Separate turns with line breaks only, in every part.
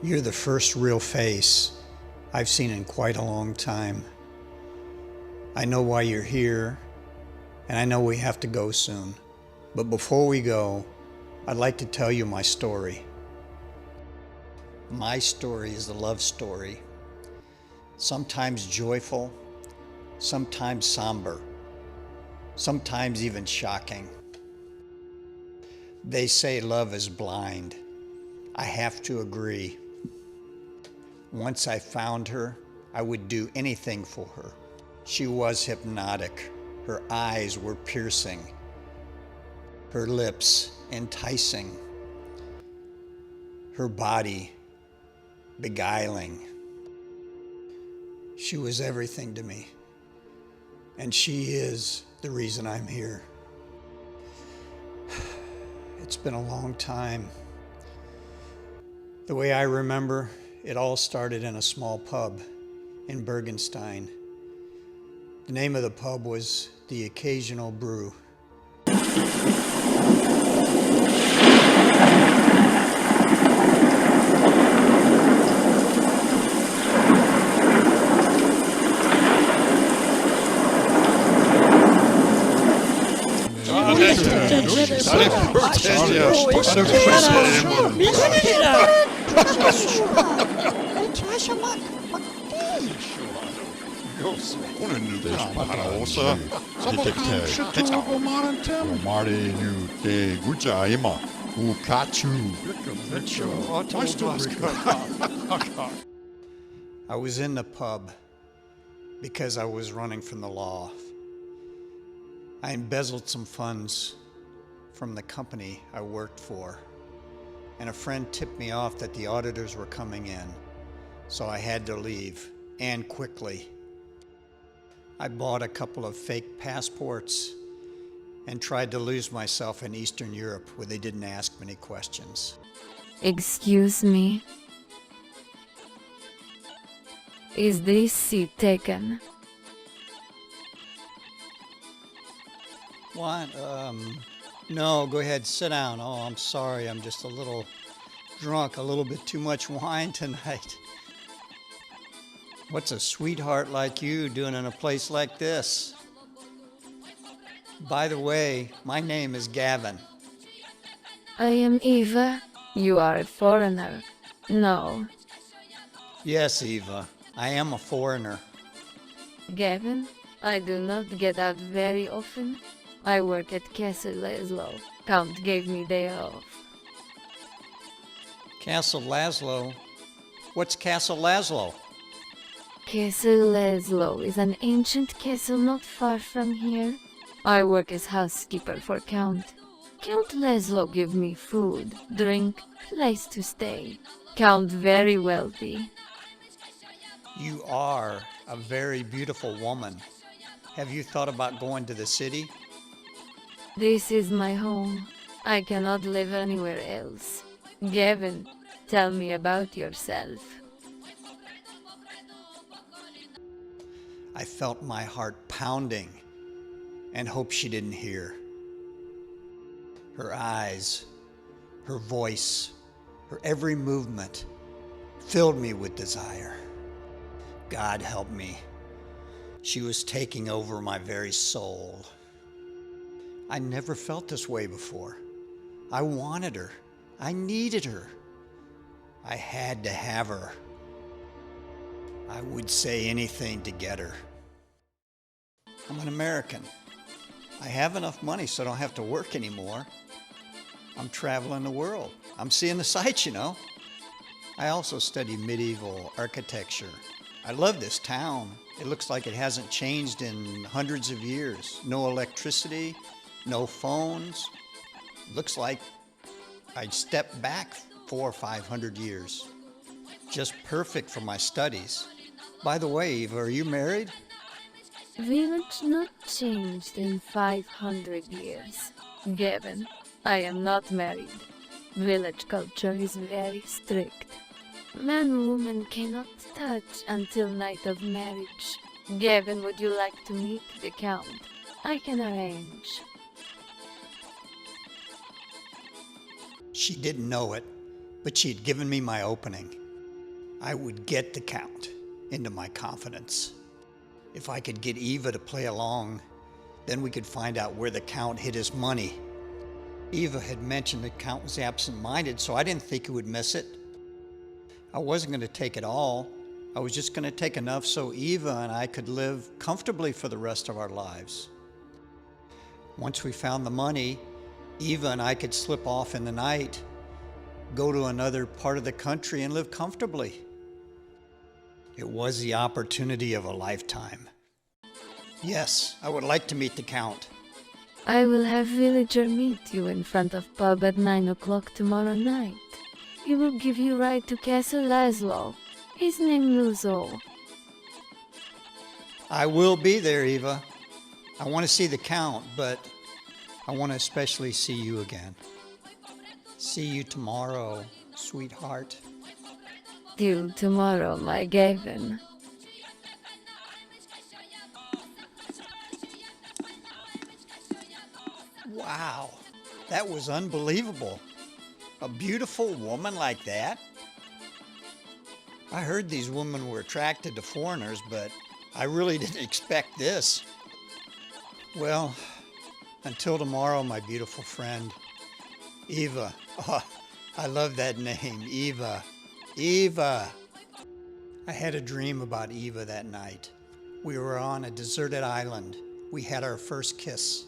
You're the first real face I've seen in quite a long time. I know why you're here, and I know we have to go soon. But before we go, I'd like to tell you my story. My story is a love story, sometimes joyful, sometimes somber, sometimes even shocking. They say love is blind. I have to agree. Once I found her, I would do anything for her. She was hypnotic. Her eyes were piercing. Her lips enticing. Her body beguiling. She was everything to me. And she is the reason I'm here. It's been a long time. The way I remember, it all started in a small pub in Bergenstein. The name of the pub was The Occasional Brew. I was in the pub because I was running from the law. I embezzled some funds from the company I worked for, and a friend tipped me off that the auditors were coming in, so I had to leave, and quickly. I bought a couple of fake passports and tried to lose myself in Eastern Europe where they didn't ask many questions.
Excuse me. Is this seat taken?
What? No, go ahead, sit down. Oh, I'm sorry, I'm just a little drunk, a little bit too much wine tonight. What's a sweetheart like you doing in a place like this? By the way, my name is Gavin.
I am Eva. You are a foreigner. No.
Yes, Eva, I am a foreigner.
Gavin, I do not get out very often. I work at Castle Lazlo. Count gave me day off.
Castle Lazlo? What's Castle Lazlo?
Castle Lazlo is an ancient castle not far from here. I work as housekeeper for Count. Count Lazlo give me food, drink, place to stay. Count very wealthy.
You are a very beautiful woman. Have you thought about going to the city?
This is my home. I cannot live anywhere else. Gavin, tell me about yourself.
I felt my heart pounding and hoped she didn't hear. Her eyes, her voice, her every movement filled me with desire. God help me. She was taking over my very soul. I never felt this way before. I wanted her. I needed her. I had to have her. I would say anything to get her. I'm an American. I have enough money so I don't have to work anymore. I'm traveling the world. I'm seeing the sights, you know. I also study medieval architecture. I love this town. It looks like it hasn't changed in hundreds of years. No electricity, no phones. Looks like I'd stepped back 400 or 500 years. Just perfect for my studies. By the way, Eva, are you married?
Village not changed in 500 years. Gavin, I am not married. Village culture is very strict. Man-woman cannot touch until night of marriage. Gavin, would you like to meet the Count? I can arrange.
She didn't know it, but she had given me my opening. I would get the Count into my confidence. If I could get Eva to play along, then we could find out where the Count hid his money. Eva had mentioned the Count was absent-minded, so I didn't think he would miss it. I wasn't going to take it all. I was just going to take enough so Eva and I could live comfortably for the rest of our lives. Once we found the money, Eva and I could slip off in the night, go to another part of the country and live comfortably. It was the opportunity of a lifetime. Yes, I would like to meet the Count.
I will have villager meet you in front of pub at 9 o'clock tomorrow night. He will give you ride to Castle Lazlo. His name Luzo.
I will be there, Eva. I want to see the Count, but I want to especially see you again. See you tomorrow, sweetheart.
Till tomorrow, my Gavin.
Wow, that was unbelievable. A beautiful woman like that? I heard these women were attracted to foreigners, but I really didn't expect this. Well, until tomorrow, my beautiful friend. Eva. Oh, I love that name, Eva. Eva. I had a dream about Eva that night. We were on a deserted island. We had our first kiss.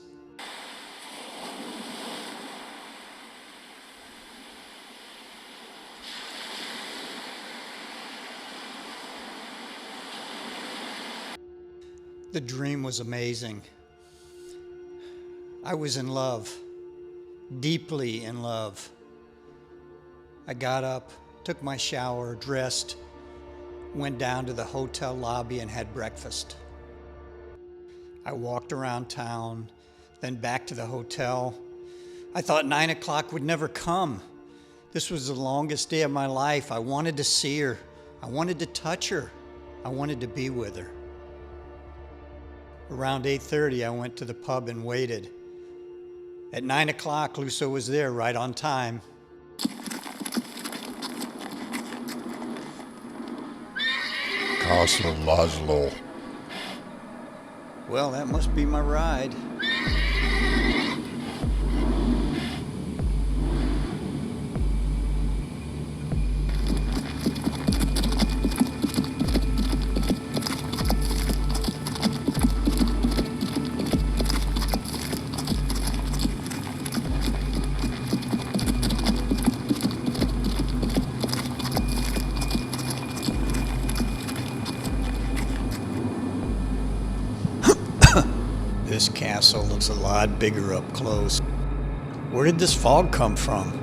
The dream was amazing. I was in love, deeply in love. I got up, took my shower, dressed, went down to the hotel lobby and had breakfast. I walked around town, then back to the hotel. I thought 9 o'clock would never come. This was the longest day of my life. I wanted to see her. I wanted to touch her. I wanted to be with her. Around 8:30, I went to the pub and waited. At 9 o'clock, Luso was there right on time.
Castle Lazlo.
Well, that must be my ride. This castle looks a lot bigger up close. Where did this fog come from?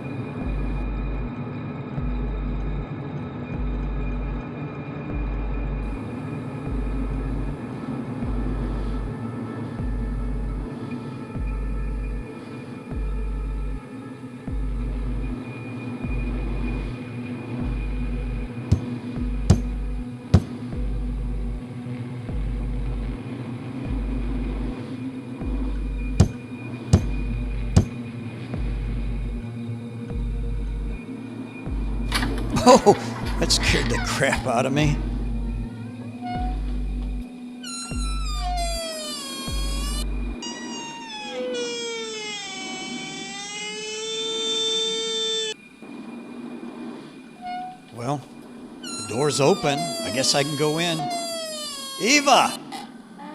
Oh, that scared the crap out of me. Well, the door's open. I guess I can go in. Eva!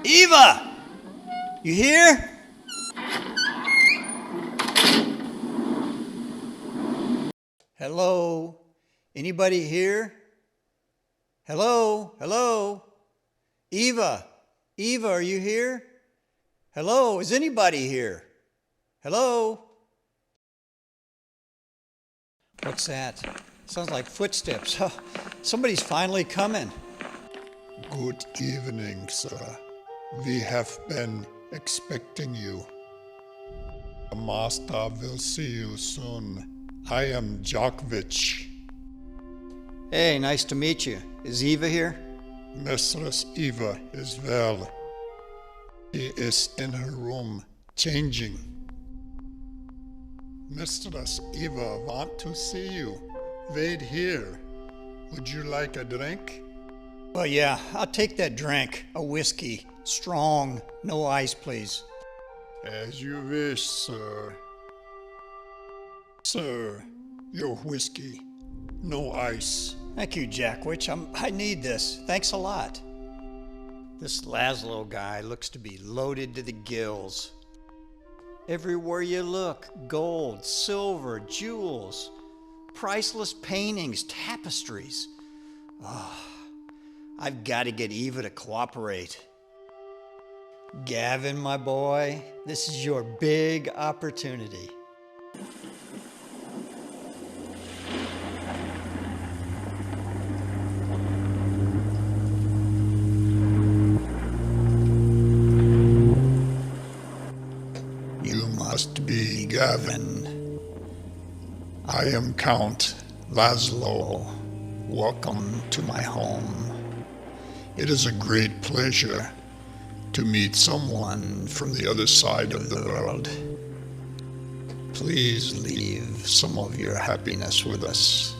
Eva! You here? Hello? Anybody here? Hello? Hello? Eva? Eva, are you here? Hello? Is anybody here? Hello? What's that? Sounds like footsteps. Oh, somebody's finally coming.
Good evening, sir. We have been expecting you. The master will see you soon. I am Djokovic.
Hey, nice to meet you. Is Eva here?
Mistress Eva is well. She is in her room, changing. Mistress Eva want to see you. Wait here. Would you like a drink?
Well, yeah, I'll take that drink. A whiskey. Strong. No ice, please.
As you wish, sir. Sir, your whiskey. No ice.
Thank you, Jackwitch. I need this. Thanks a lot. This Lazlo guy looks to be loaded to the gills. Everywhere you look, gold, silver, jewels, priceless paintings, tapestries. I've got to get Eva to cooperate. Gavin, my boy, this is your big opportunity.
You must be Gavin. I am Count Lazlo. Welcome to my home. It is a great pleasure to meet someone from the other side of the world. Please leave some of your happiness with us.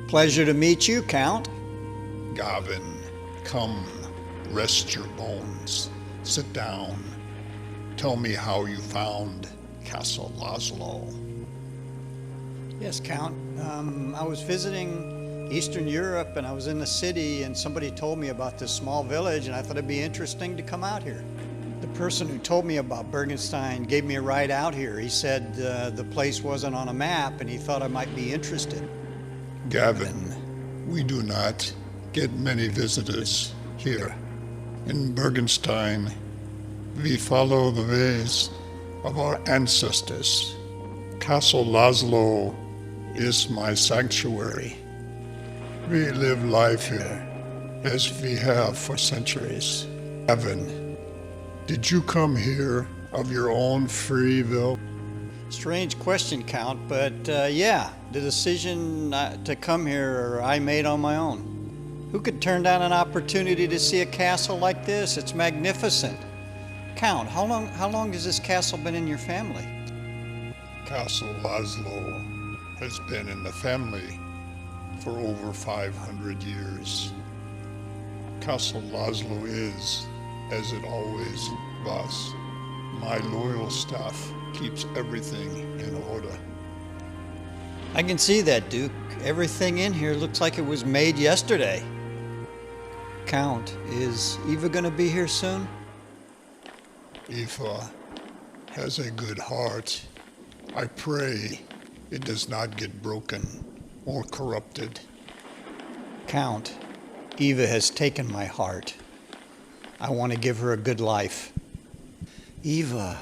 Pleasure to meet you, Count.
Gavin, come, rest your bones. Sit down. Tell me how you found Castle Lazlo.
Yes, Count. I was visiting Eastern Europe and I was in the city and somebody told me about this small village and I thought it'd be interesting to come out here. The person who told me about Bergenstein gave me a ride out here. He said the place wasn't on a map and he thought I might be interested.
Gavin, we do not get many visitors here. In Bergenstein, we follow the ways of our ancestors. Castle Lazlo is my sanctuary. We live life here as we have for centuries. Gavin, did you come here of your own free will?
Strange question, Count, but yeah, the decision to come here I made on my own. Who could turn down an opportunity to see a castle like this? It's magnificent. Count, how long has this castle been in your family?
Castle Lazlo has been in the family for over 500 years. Castle Lazlo is, as it always was, my loyal staff keeps everything in order.
I can see that, Duke. Everything in here looks like it was made yesterday. Count, is Eva gonna be here soon?
Eva has a good heart. I pray it does not get broken or corrupted.
Count, Eva has taken my heart. I want to give her a good life. Eva,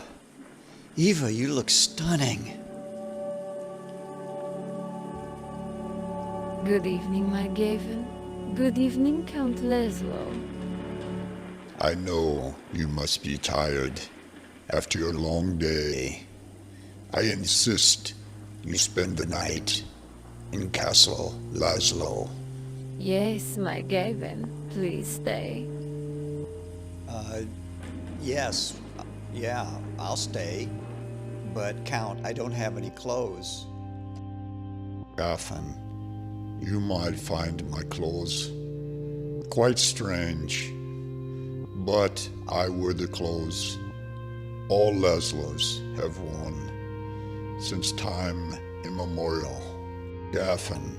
you look stunning.
Good evening, my Gavin. Good evening, Count Lazlo.
I know you must be tired after your long day. I insist you spend the night in Castle Lazlo.
Yes, my Gavin. Please stay.
Yes, yeah, I'll stay. But Count, I don't have any clothes.
Gavin, you might find my clothes quite strange, but I wear the clothes all Lazlos have worn since time immemorial. Gavin,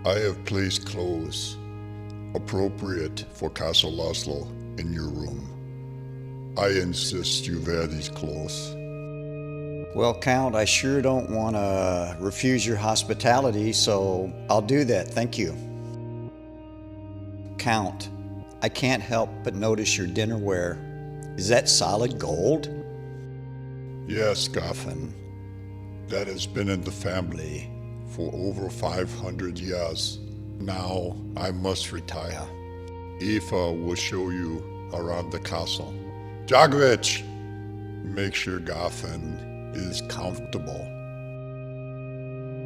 I have placed clothes appropriate for Castle Lazlo in your room. I insist you wear these clothes.
Well, Count, I sure don't want to refuse your hospitality, so I'll do that, thank you. Count, I can't help but notice your dinnerware. Is that solid gold?
Yes, Gavin, that has been in the family for over 500 years. Now I must retire. Eva will show you around the castle. Jagvich, make sure Gavin is comfortable.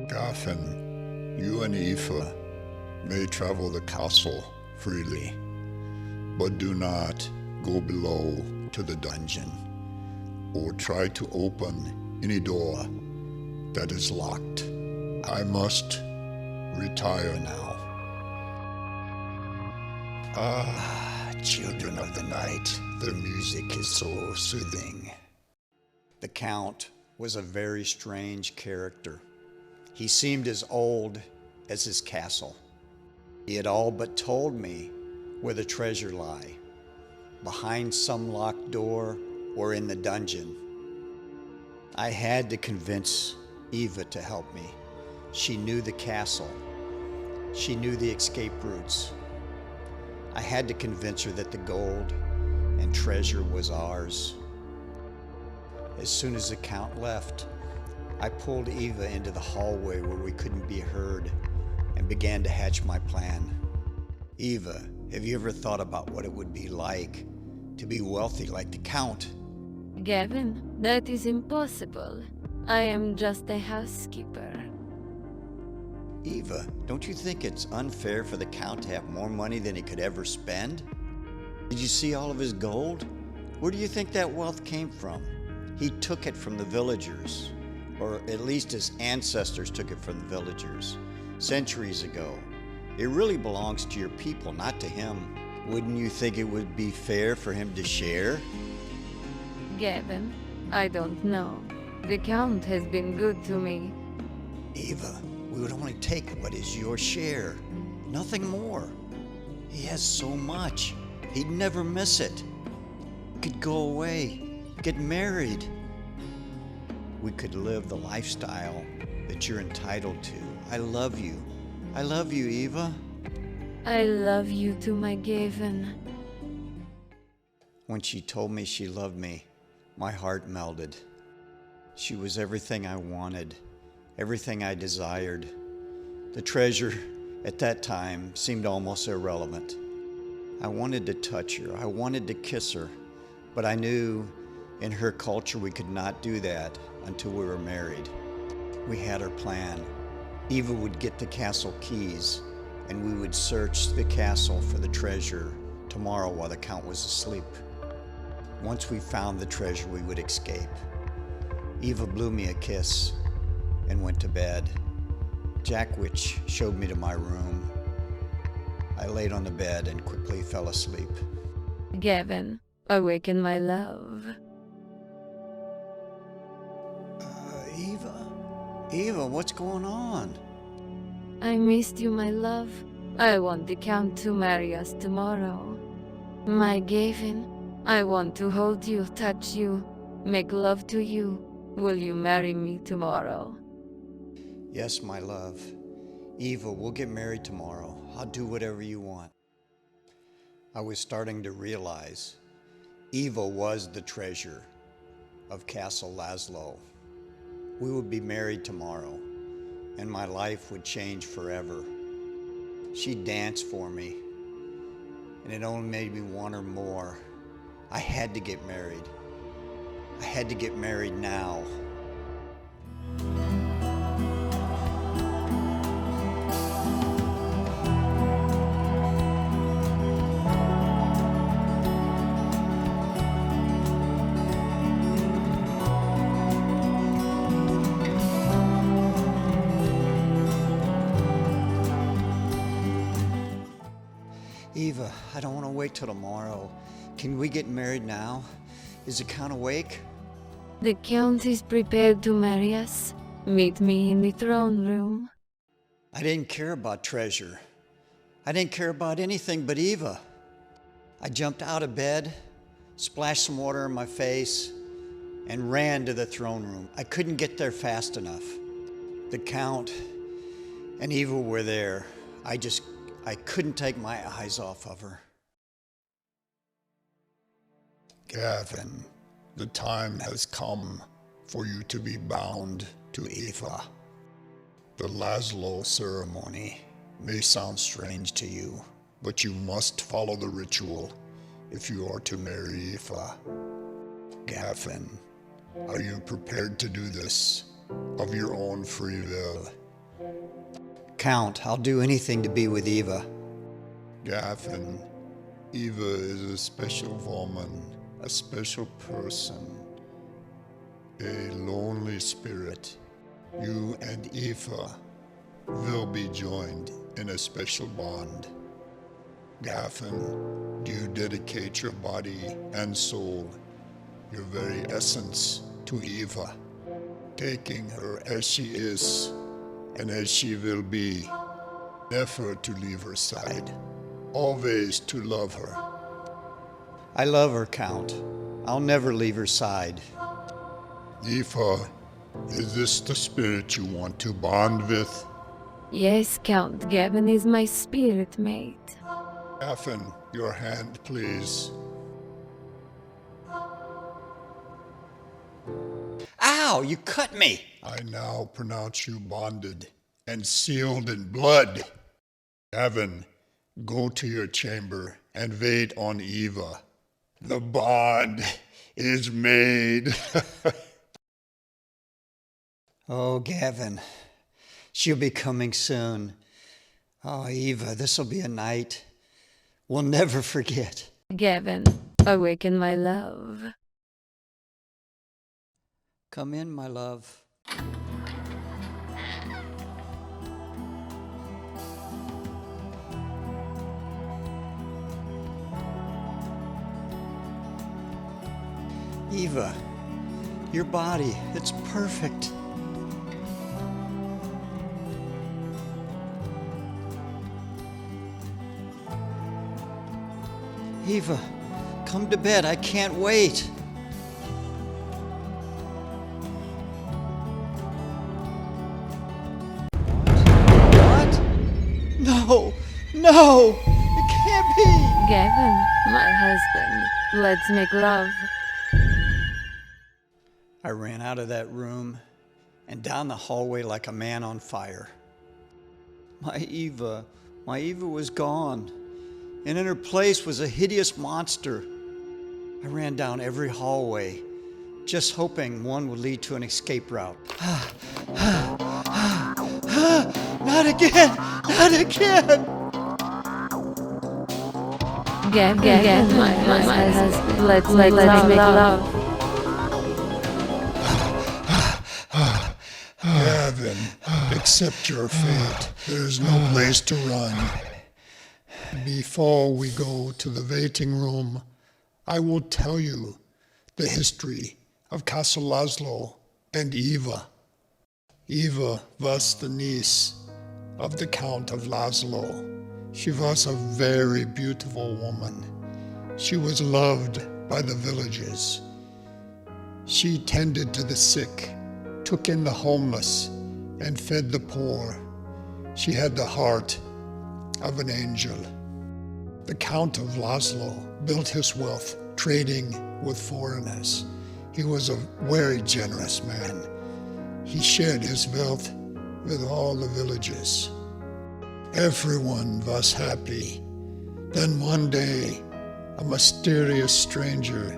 Gavin, you and Eva may travel the castle freely, but do not go below to the dungeon or try to open any door that is locked. I must retire now.
Children of the night, their music is so soothing. The Count was a very strange character. He seemed as old as his castle. He had all but told me where the treasure lay, behind some locked door or in the dungeon. I had to convince Eva to help me. She knew the castle. She knew the escape routes. I had to convince her that the gold and treasure was ours. As soon as the Count left, I pulled Eva into the hallway where we couldn't be heard and began to hatch my plan. Eva, have you ever thought about what it would be like to be wealthy like the Count?
Gavin, that is impossible. I am just a housekeeper.
Eva, don't you think it's unfair for the Count to have more money than he could ever spend? Did you see all of his gold? Where do you think that wealth came from? He took it from the villagers, or at least his ancestors took it from the villagers, centuries ago. It really belongs to your people, not to him. Wouldn't you think it would be fair for him to share?
Gavin, I don't know. The Count has been good to me.
Eva, we would only take what is your share, nothing more. He has so much, he'd never miss it. Could go away, get married. We could live the lifestyle that you're entitled to. I love you. I love you, Eva.
I love you too, my Gavin.
When she told me she loved me, my heart melted. She was everything I wanted, everything I desired. The treasure at that time seemed almost irrelevant. I wanted to touch her, I wanted to kiss her, but I knew in her culture we could not do that until we were married. We had our plan. Eva would get the castle keys, and we would search the castle for the treasure tomorrow while the Count was asleep. Once we found the treasure, we would escape. Eva blew me a kiss and went to bed. Jackwitch showed me to my room. I laid on the bed and quickly fell asleep.
Gavin, awaken my love.
Eva, what's going on?
I missed you, my love. I want the Count to marry us tomorrow. My Gavin, I want to hold you, touch you, make love to you. Will you marry me tomorrow?
Yes, my love. Eva, we'll get married tomorrow. I'll do whatever you want. I was starting to realize Eva was the treasure of Castle Lazlo. We would be married tomorrow, and my life would change forever. She danced for me, and it only made me want her more. I had to get married. I had to get married now. Eva, I don't want to wait till tomorrow. Can we get married now? Is the Count awake?
The Count is prepared to marry us. Meet me in the throne room.
I didn't care about treasure. I didn't care about anything but Eva. I jumped out of bed, splashed some water in my face, and ran to the throne room. I couldn't get there fast enough. The Count and Eva were there. I couldn't take my eyes off of her.
Gavin, the time has come for you to be bound to Eva. The Lazlo ceremony may sound strange to you, but you must follow the ritual if you are to marry Eva. Gavin, are you prepared to do this of your own free will?
Count, I'll do anything to be with Eva.
Gavin, Eva is a special woman, a special person, a lonely spirit. You and Eva will be joined in a special bond. Gavin, do you dedicate your body and soul, your very essence, to Eva, taking her as she is and as she will be, never to leave her side, always to love her?
I love her, Count. I'll never leave her side.
Eva, is this the spirit you want to bond with?
Yes, Count, Gavin is my spirit mate.
Gavin, your hand, please.
Ow, you cut me!
I now pronounce you bonded and sealed in blood. Gavin, go to your chamber and wait on Eva. The bond is made.
Oh, Gavin, she'll be coming soon. Oh, Eva, this'll be a night we'll never forget.
Gavin, awaken my love.
Come in, my love. Eva, your body, it's perfect. Eva, come to bed. I can't wait. What? No, no, it can't be.
Gavin, my husband, let's make love.
I ran out of that room and down the hallway like a man on fire. My Eva was gone, and in her place was a hideous monster. I ran down every hallway, just hoping one would lead to an escape route. Not again! Not again!
Gavin, my husband, let's make love.
Gavin, accept your fate. There's no place to run. Before we go to the waiting room, I will tell you the history of Castle Lazlo and Eva. Eva was the niece of the Count of Lazlo. She was a very beautiful woman. She was loved by the villagers. She tended to the sick, took in the homeless, and fed the poor. She had the heart of an angel. The Count of Lazlo built his wealth trading with foreigners. He was a very generous man. He shared his wealth with all the villagers. Everyone was happy. Then one day, a mysterious stranger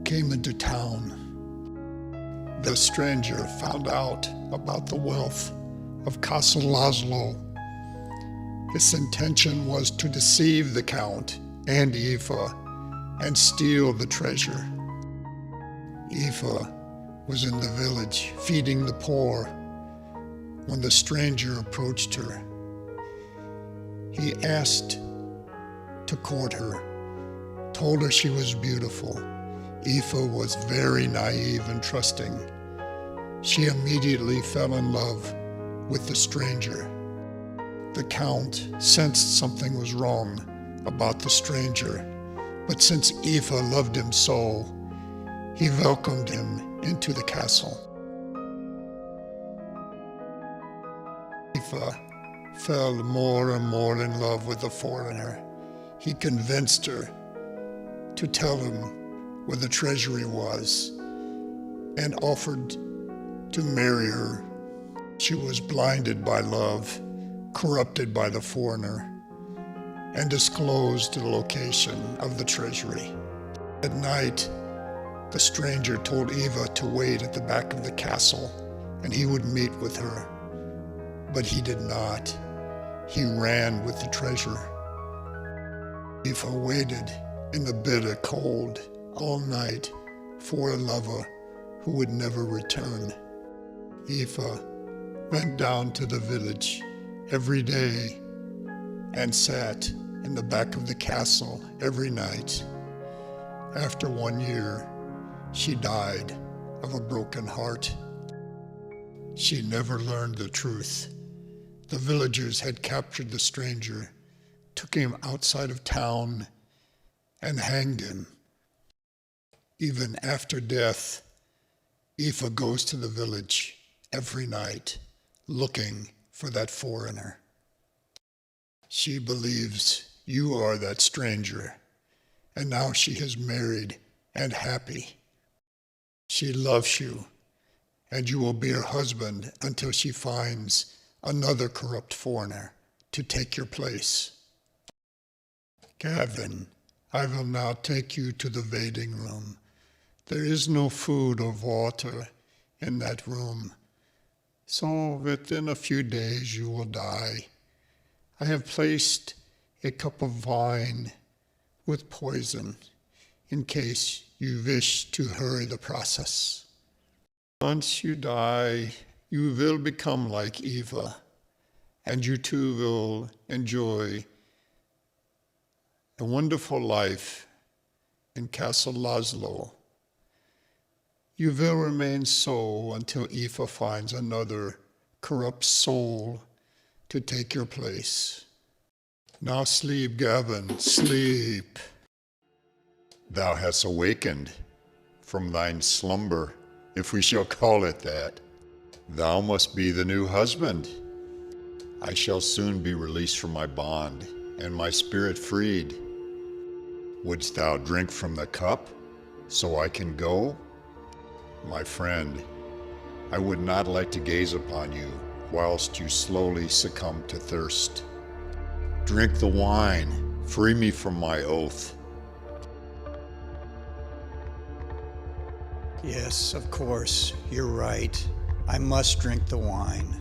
came into town. The stranger found out about the wealth of Castle Lazlo. His intention was to deceive the Count and Eva and steal the treasure. Eva was in the village feeding the poor when the stranger approached her. He asked to court her, told her she was beautiful. Eva was very naive and trusting. She immediately fell in love with the stranger. The Count sensed something was wrong about the stranger, but since Eva loved him so, he welcomed him into the castle. Eva fell more and more in love with the foreigner. He convinced her to tell him where the treasury was and offered to marry her. She was blinded by love, corrupted by the foreigner, and disclosed the location of the treasury. At night, the stranger told Eva to wait at the back of the castle and he would meet with her. But he did not. He ran with the treasure. Eva waited in the bitter cold all night for a lover who would never return. Eva went down to the village every day and sat in the back of the castle every night. After 1 year, she died of a broken heart. She never learned the truth. The villagers had captured the stranger, took him outside of town, and hanged him. Even after death, Aoife goes to the village every night looking for that foreigner. She believes you are that stranger, and now she is married and happy. She loves you, and you will be her husband until she finds another corrupt foreigner to take your place. Gavin, I will now take you to the waiting room. There is no food or water in that room, so within a few days you will die. I have placed a cup of wine with poison in case you wish to hurry the process. Once you die, you will become like Eva, and you too will enjoy a wonderful life in Castle Lazlo. You will remain so until Aoife finds another corrupt soul to take your place. Now sleep, Gavin, sleep. Thou hast awakened from thine slumber, if we shall call it that. Thou must be the new husband. I shall soon be released from my bond, and my spirit freed. Wouldst thou drink from the cup, so I can go? My friend, I would not like to gaze upon you whilst you slowly succumb to thirst. Drink the wine, free me from my oath.
Yes, of course, you're right. I must drink the wine.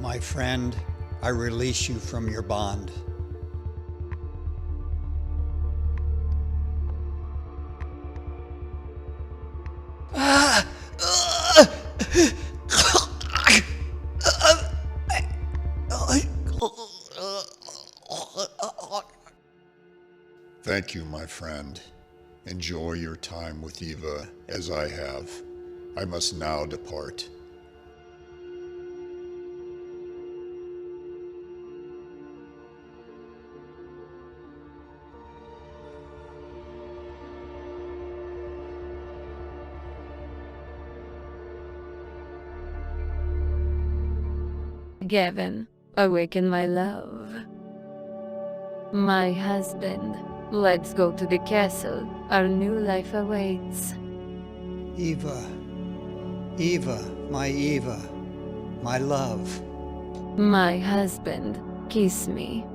My friend, I release you from your bond.
Thank you, my friend. Enjoy your time with Eva as I have. I must now depart.
Gavin, awaken my love. My husband, let's go to the castle. Our new life awaits.
Eva, my love.
My husband, kiss me.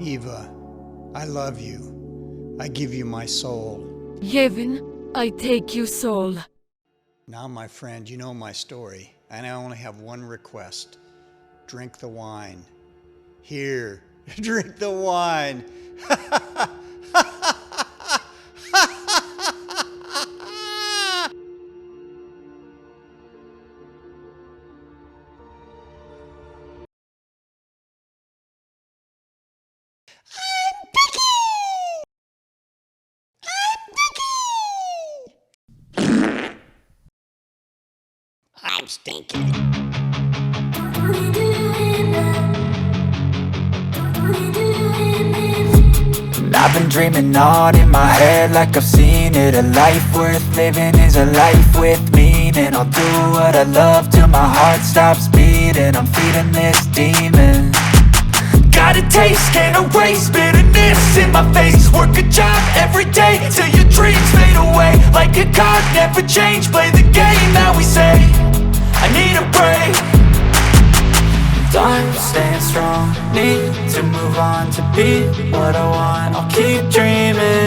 Eva, I love you. I give you my soul.
Gavin, I take you soul.
Now, my friend, you know my story, and I only have one request. Drink the wine. Here, drink the wine.
I'm stinking. I've been dreaming on in my head like I've seen it. A life worth living is a life with meaning. I'll do what I love till my heart stops beating. I'm feeding this demon. Got a taste, can't erase bitterness in my face. Work a job every day till your dreams fade away. Like a card, never change, play the game that we say. I need a break. Time staying strong, need to move on to be what I want. I'll keep dreaming.